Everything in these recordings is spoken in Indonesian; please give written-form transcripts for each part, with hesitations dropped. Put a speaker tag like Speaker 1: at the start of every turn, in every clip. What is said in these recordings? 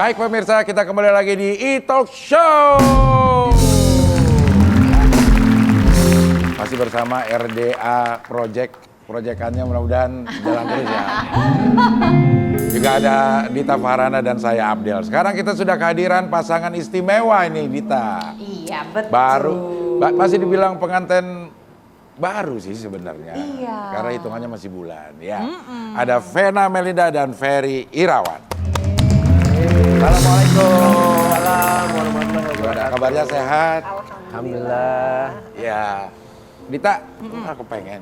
Speaker 1: Baik pemirsa, kita kembali lagi di E-Talk Show. Masih bersama RDA Proyekannya mudah-mudahan jalan terus ya. Juga ada Dita Farhana dan saya Abdel. Sekarang kita sudah kehadiran pasangan istimewa ini, Dita.
Speaker 2: Iya, betul.
Speaker 1: Baru, masih dibilang pengantin baru sih sebenarnya.
Speaker 2: Iya.
Speaker 1: Karena hitungannya masih bulan ya. Ada Vena Melinda dan Ferry Irawan. Assalamualaikum.
Speaker 3: Salam warahmatullahi
Speaker 1: Gimana
Speaker 3: wabarakatuh.
Speaker 1: kabarnya, sehat?
Speaker 3: Alhamdulillah.
Speaker 1: Ya. Dita, aku pengen.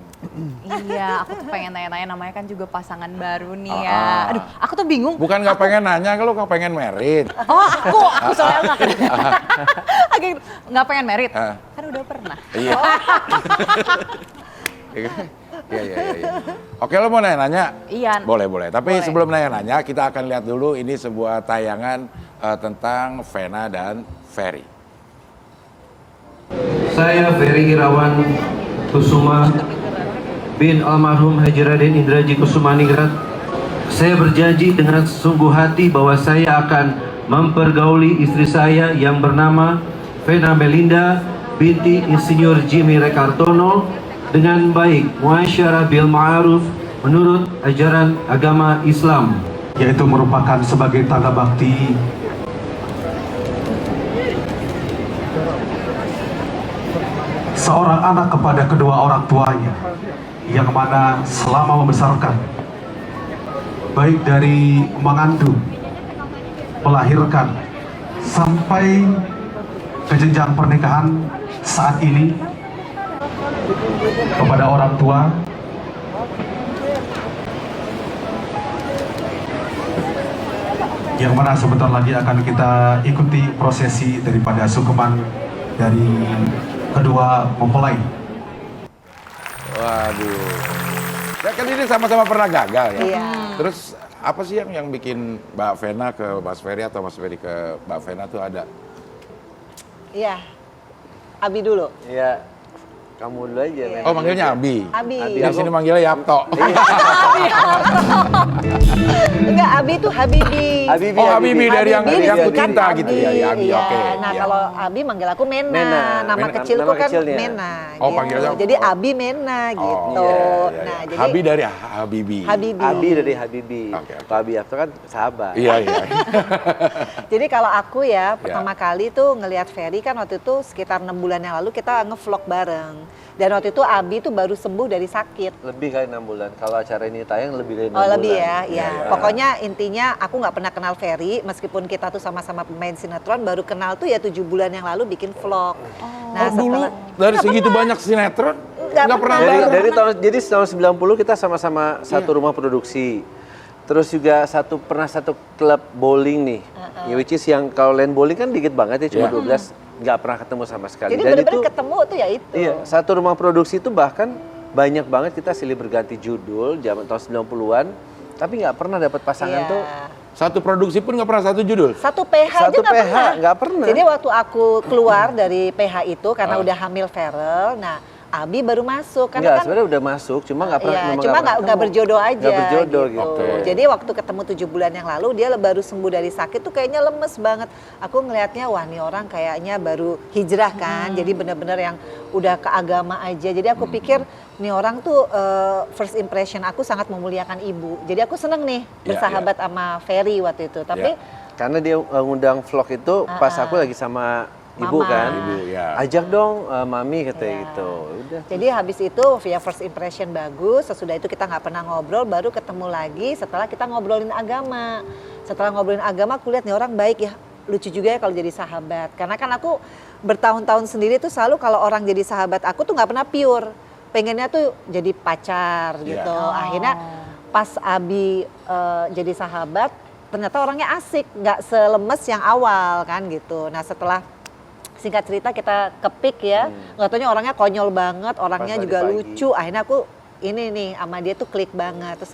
Speaker 2: Iya, aku tuh pengen nanya-nanya, namanya kan juga pasangan baru nih ya.
Speaker 1: Ah.
Speaker 2: Aduh, aku tuh bingung.
Speaker 1: Bukan nggak pengen nanya, kalau nggak pengen merit.
Speaker 2: Oh, aku soalnya nggak pengen merit.
Speaker 1: Ah.
Speaker 2: Kan udah pernah.
Speaker 1: Iya. Iya. Oke, lo mau nanya-nanya?
Speaker 2: Iya.
Speaker 1: Boleh. Tapi
Speaker 2: Boleh.
Speaker 1: sebelum nanya-nanya, kita akan lihat dulu ini sebuah tayangan tentang Vena dan Ferry.
Speaker 3: Saya Ferry Irawan Kusuma bin almarhum Haji Raden Indraji Kusumaningrat. Saya berjanji dengan sungguh hati bahwa saya akan mempergauli istri saya yang bernama Vena Melinda binti Insinyur Jimmy Rekartono dengan baik, muasyarah bil ma'ruf menurut ajaran agama Islam,
Speaker 4: yaitu merupakan sebagai tanda bakti seorang anak kepada kedua orang tuanya, yang mana selama membesarkan, baik dari mengandung, melahirkan, sampai ke jenjang pernikahan saat ini, kepada orang tua, yang mana sebentar lagi akan kita ikuti prosesi daripada sungkeman dari kedua mempelai.
Speaker 1: Waduh. Ya kan ini sama-sama pernah gagal ya.
Speaker 5: Iya.
Speaker 1: Terus apa sih yang bikin Mbak Vena ke Mas Ferry atau Mas Ferry ke Mbak Vena tuh ada?
Speaker 5: Iya. Abi dulu.
Speaker 3: ya kamu dulu aja.
Speaker 5: Iya.
Speaker 1: Oh, manggilnya Abi.
Speaker 5: Abi.
Speaker 1: Yang sini manggilnya Yapto.
Speaker 5: Enggak, Abi itu Habibi.
Speaker 3: Habibi,
Speaker 1: Oh, Habibi dari yang
Speaker 5: disingkat
Speaker 1: ku cinta
Speaker 5: Abi.
Speaker 1: gitu ya, Abi.
Speaker 5: Iya.
Speaker 1: Oke.
Speaker 5: Nah,
Speaker 1: Iya.
Speaker 5: kalau Abi manggil aku Mena.
Speaker 3: Mena.
Speaker 5: Nama
Speaker 1: Mena,
Speaker 5: kecilku
Speaker 3: nama
Speaker 5: kan
Speaker 3: kecilnya.
Speaker 5: Mena.
Speaker 1: Oh,
Speaker 5: gitu.
Speaker 1: panggilnya-
Speaker 5: Jadi Abi Mena gitu.
Speaker 1: Iya.
Speaker 5: Nah, jadi
Speaker 1: Habi dari Habibi.
Speaker 5: Habibi.
Speaker 3: Abi dari Habibi.
Speaker 1: Oke.
Speaker 3: Pak Abi Afto kan sahabat.
Speaker 1: Iya.
Speaker 5: Jadi kalau aku ya,
Speaker 1: Ya.
Speaker 5: pertama kali tuh ngelihat Ferry kan waktu itu sekitar 6 bulan yang lalu kita ngevlog bareng. Dan waktu itu Abi tuh baru sembuh dari sakit.
Speaker 3: Lebih kali 6 bulan. Kalau acara ini tayang lebih dari 6
Speaker 5: Oh
Speaker 3: bulan.
Speaker 5: lebih ya, ya.
Speaker 1: Iya.
Speaker 5: Pokoknya intinya aku nggak pernah kenal Ferry, meskipun kita tuh sama-sama pemain sinetron, baru kenal tuh ya 7 bulan yang lalu bikin vlog.
Speaker 1: Oh, dulu dari segitu banyak sinetron
Speaker 5: Nggak
Speaker 1: nggak pernah
Speaker 5: pernah.
Speaker 1: bareng.
Speaker 3: Jadi tahun 90 kita sama-sama satu rumah produksi. Terus juga pernah satu klub bowling nih. Ya, which is yang kalau land bowling kan dikit banget ya, cuma
Speaker 1: Iya.
Speaker 3: 12, nggak pernah ketemu sama sekali.
Speaker 5: Jadi
Speaker 3: Dan
Speaker 5: bener-bener ketemu tuh ya itu.
Speaker 3: iya, satu rumah produksi itu bahkan banyak banget kita silih berganti judul zaman tahun 90-an, tapi nggak pernah dapat pasangan
Speaker 5: Iya.
Speaker 3: tuh.
Speaker 1: Satu produksi pun nggak pernah satu judul.
Speaker 5: Satu PH aja
Speaker 3: Satu
Speaker 5: nggak
Speaker 3: PH,
Speaker 5: pernah.
Speaker 3: nggak pernah.
Speaker 5: Jadi waktu aku keluar dari PH itu karena udah hamil Ferel, nah Abi baru masuk.
Speaker 3: Enggak,
Speaker 5: Karena kan
Speaker 3: sebenarnya udah masuk, cuma nggak pernah.
Speaker 5: iya,
Speaker 3: memang
Speaker 5: cuma
Speaker 3: pernah
Speaker 5: nggak
Speaker 3: ketemu.
Speaker 5: berjodoh aja.
Speaker 3: Nggak berjodoh gitu.
Speaker 1: Oke.
Speaker 5: Jadi waktu ketemu 7 bulan yang lalu dia baru sembuh dari sakit tuh kayaknya lemes banget. Aku ngelihatnya wah nih orang kayaknya baru hijrah kan. Jadi bener-bener yang udah ke agama aja. Jadi aku pikir nih orang tuh first impression aku sangat memuliakan ibu. Jadi aku seneng nih
Speaker 1: Iya,
Speaker 5: bersahabat sama Ferry waktu itu. Tapi
Speaker 3: Karena dia ngundang vlog itu pas aku lagi sama ibu
Speaker 5: Mama.
Speaker 3: kan.
Speaker 1: Ibu, ya.
Speaker 3: Ajak dong mami katanya
Speaker 5: Iya.
Speaker 3: gitu. Udah.
Speaker 5: jadi habis itu via first impression bagus, sesudah itu kita nggak pernah ngobrol, baru ketemu lagi setelah kita ngobrolin agama. Setelah ngobrolin agama, aku lihat nih orang baik ya, lucu juga ya kalau jadi sahabat. Karena kan aku bertahun-tahun sendiri tuh selalu kalau orang jadi sahabat aku tuh nggak pernah pure. Pengennya tuh jadi pacar gitu. Akhirnya pas Abi jadi sahabat, ternyata orangnya asik, nggak selemes yang awal kan gitu. Nah setelah singkat cerita kita kepik ya, nggak taunya orangnya konyol banget, orangnya
Speaker 3: Pas
Speaker 5: juga
Speaker 3: tadi pagi.
Speaker 5: lucu. Akhirnya aku ini nih sama dia tuh klik banget. Terus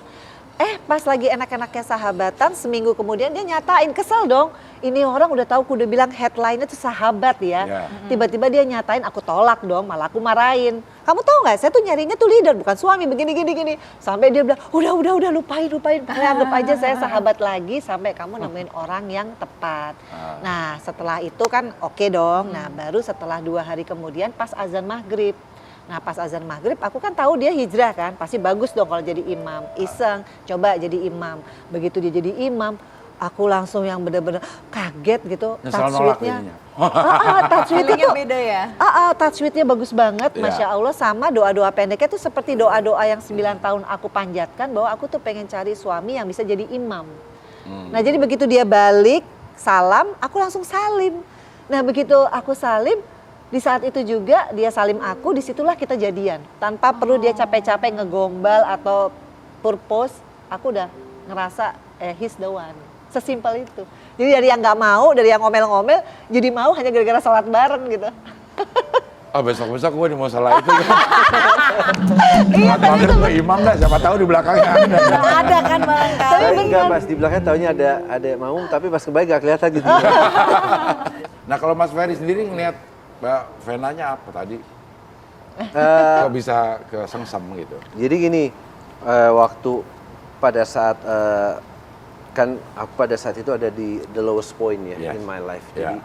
Speaker 5: pas lagi enak-enaknya sahabatan, seminggu kemudian dia nyatain, kesel dong. ini orang udah tahu, aku udah bilang headline-nya tuh sahabat ya.
Speaker 1: Ya.
Speaker 5: Tiba-tiba dia nyatain, aku tolak dong, malah aku marahin. Kamu tahu nggak, saya tuh nyarinya tuh leader, bukan suami, begini. Sampai dia bilang, udah lupain. Kalian anggap aja saya sahabat lagi sampai kamu nemuin orang yang tepat. Nah setelah itu kan oke dong, nah baru setelah 2 hari kemudian pas azan maghrib. Nah pas azan maghrib aku kan tahu dia hijrah kan, pasti bagus dong kalau jadi imam. Iseng, coba jadi imam. Begitu dia jadi imam, aku langsung yang bener-bener kaget gitu.
Speaker 1: Nyesal nolak jadinya.
Speaker 5: Touch tweetnya
Speaker 2: Feelingnya
Speaker 5: tuh
Speaker 2: beda ya.
Speaker 5: touch tweetnya bagus banget,
Speaker 1: Ya.
Speaker 5: Masya Allah. Sama doa-doa pendeknya tuh seperti doa-doa yang 9 tahun aku panjatkan, bahwa aku tuh pengen cari suami yang bisa jadi imam. Nah jadi begitu dia balik salam, aku langsung salim. Nah begitu aku salim, di saat itu juga dia salim aku, disitulah kita jadian. Tanpa perlu dia capek-capek ngegombal atau purpose, aku udah ngerasa he's the one. Sesimpel itu. Jadi dari yang nggak mau, dari yang ngomel-ngomel, jadi mau hanya gara-gara sholat bareng gitu.
Speaker 1: Besok-besok gue mau salah itu.
Speaker 5: Iya,
Speaker 1: Sholat maghrib ke imam dah, siapa tahu di belakangnya ada.
Speaker 2: Ada kan barangkali.
Speaker 6: Saya enggak pas di belakang taunya ada maum, tapi pas kebalik gak kelihatan gitu.
Speaker 1: Nah kalau Mas Ferry sendiri ngeliat Mbak Venanya apa tadi? Kok bisa kesengsem gitu?
Speaker 6: Jadi gini, waktu pada saat kan aku pada saat itu ada di the lowest point ya
Speaker 1: Yes.
Speaker 6: in my life.
Speaker 1: Yeah.
Speaker 6: Jadi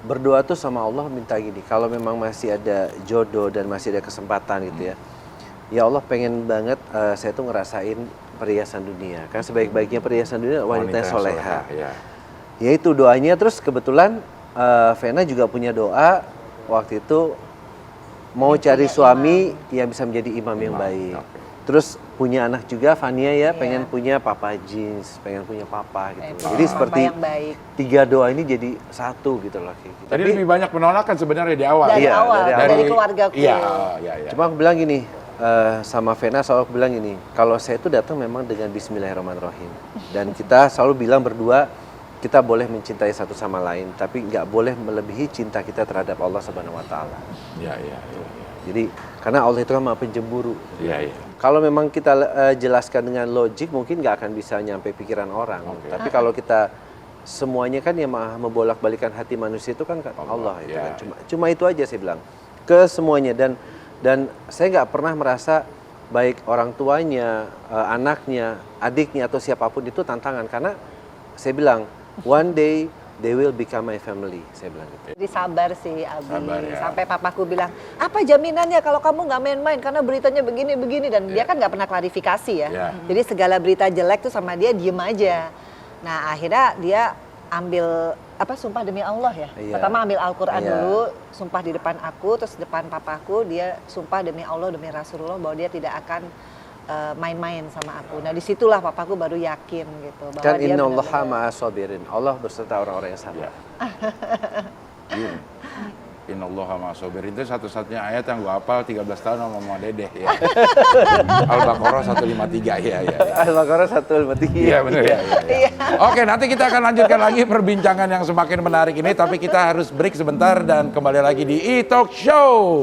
Speaker 6: berdoa tuh sama Allah minta gini, kalau memang masih ada jodoh dan masih ada kesempatan gitu ya. Ya Allah pengen banget saya tuh ngerasain perhiasan dunia. Kan sebaik-baiknya perhiasan dunia wanita yang soleha.
Speaker 1: Ya.
Speaker 6: Ya itu doanya, terus kebetulan Vena juga punya doa waktu itu mau cari suami yang bisa menjadi imam yang baik.
Speaker 1: Oke.
Speaker 6: Terus punya anak juga Fania ya,
Speaker 5: Iya.
Speaker 6: pengen punya papa jeans, pengen punya papa gitu.
Speaker 5: Punya
Speaker 6: Jadi
Speaker 5: papa
Speaker 6: seperti
Speaker 5: yang baik.
Speaker 6: 3 doa ini jadi satu gitu loh. Kayak gitu.
Speaker 1: Jadi lebih banyak penolakan sebenarnya di awal.
Speaker 5: Dari
Speaker 6: Iya,
Speaker 5: awal,
Speaker 6: dari
Speaker 5: dari,
Speaker 6: awal.
Speaker 5: keluargaku.
Speaker 1: Iya.
Speaker 6: Cuma aku bilang gini, sama Vena selalu aku bilang gini, kalau saya itu datang memang dengan Bismillahirrahmanirrahim. Dan kita selalu bilang berdua, kita boleh mencintai satu sama lain, tapi nggak boleh melebihi cinta kita terhadap Allah Subhanahu Wa Taala.
Speaker 1: Iya.
Speaker 6: Jadi karena Allah itu kan maha penjemburu.
Speaker 1: Iya.
Speaker 6: Kalau memang kita jelaskan dengan logik mungkin nggak akan bisa nyampe pikiran orang.
Speaker 1: Oke.
Speaker 6: Tapi kalau kita semuanya kan yang maha membolak-balikan hati manusia itu kan Allah itu
Speaker 1: ya.
Speaker 6: kan. Cuma itu aja saya bilang ke semuanya, dan saya nggak pernah merasa baik orang tuanya, anaknya, adiknya atau siapapun itu tantangan, karena saya bilang one day they will become my family, saya bilang gitu.
Speaker 5: Jadi sabar sih Abi,
Speaker 1: Sabar, ya.
Speaker 5: sampai papaku bilang, apa jaminannya kalau kamu nggak main-main karena beritanya begini-begini, dan dia kan nggak pernah klarifikasi ya.
Speaker 1: Ya.
Speaker 5: Jadi segala berita jelek tuh sama dia diem aja. Nah akhirnya dia ambil sumpah demi Allah ya.
Speaker 6: Iya.
Speaker 5: Pertama ambil Al-Quran
Speaker 6: Iya.
Speaker 5: dulu, sumpah di depan aku, terus depan papaku dia sumpah demi Allah demi Rasulullah bahwa dia tidak akan main-main sama aku. Nah disitulah papaku baru yakin gitu bahwa
Speaker 6: Kan
Speaker 5: dia
Speaker 6: innallaha
Speaker 5: benar-benar-
Speaker 6: ma'as-sabirin. Allah berserta orang-orang yang sabar.
Speaker 1: Iya. Innallaha ma'as-sabirin itu satu-satunya ayat yang gua hafal 13 tahun sama Mama Dedeh ya. Al-Baqarah 153 ya.
Speaker 6: Al-Baqarah 153.
Speaker 1: Iya benar ya. Oke, nanti kita akan lanjutkan lagi perbincangan yang semakin menarik ini, tapi kita harus break sebentar dan kembali lagi di E-Talk Show.